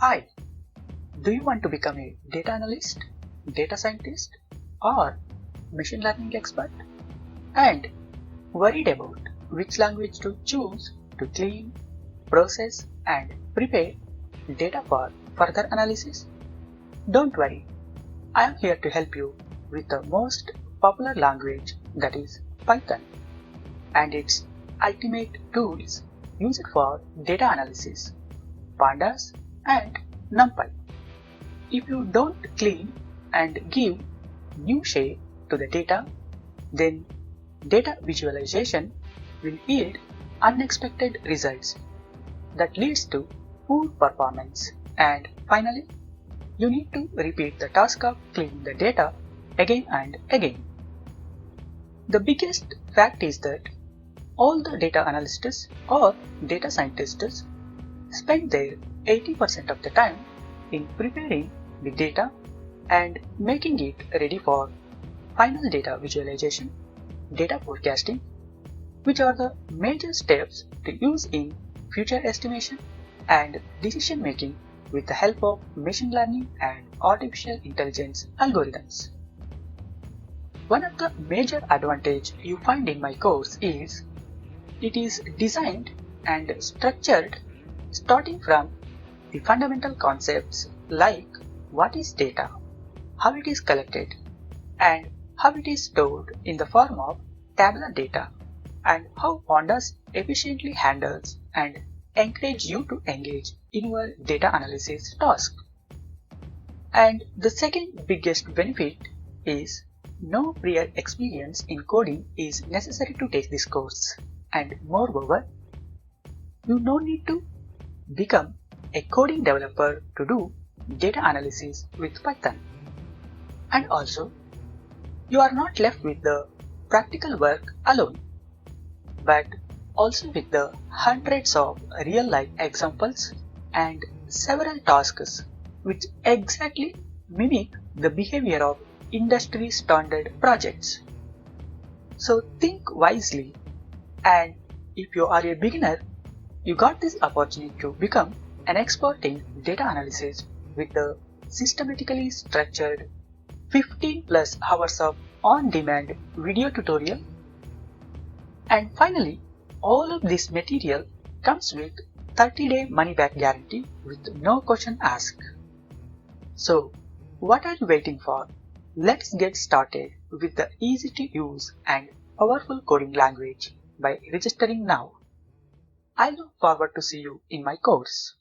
Hi, do you want to become a data analyst, data scientist, or machine learning expert? And worried about which language to choose to clean, process, and prepare data for further analysis? Don't worry, I am here to help you with the most popular language, that is Python, and its ultimate tools used for data analysis, Pandas and NumPy. If you don't clean and give new shape to the data, then data visualization will yield unexpected results that leads to poor performance, and finally you need to repeat the task of cleaning the data again and again. The biggest fact is that all the data analysts or data scientists spend their 80% of the time in preparing the data and making it ready for final data visualization, data forecasting, which are the major steps to use in future estimation and decision making with the help of machine learning and artificial intelligence algorithms. One of the major advantages you find in my course is it is designed and structured starting from the fundamental concepts like what is data, how it is collected, and how it is stored in the form of tabular data, and how Pandas efficiently handles and encourage you to engage in your data analysis task. And the second biggest benefit is no prior experience in coding is necessary to take this course, and moreover, you no need to become a coding developer to do data analysis with Python. And also, you are not left with the practical work alone, but also with the hundreds of real-life examples and several tasks which exactly mimic the behavior of industry standard projects. So think wisely, and if you are a beginner, you got this opportunity to become an expert in data analysis with the systematically structured 15 plus hours of on-demand video tutorial. And finally, all of this material comes with 30-day money-back guarantee with no question asked. So, what are you waiting for? Let's get started with the easy-to-use and powerful coding language by registering now. I look forward to see you in my course.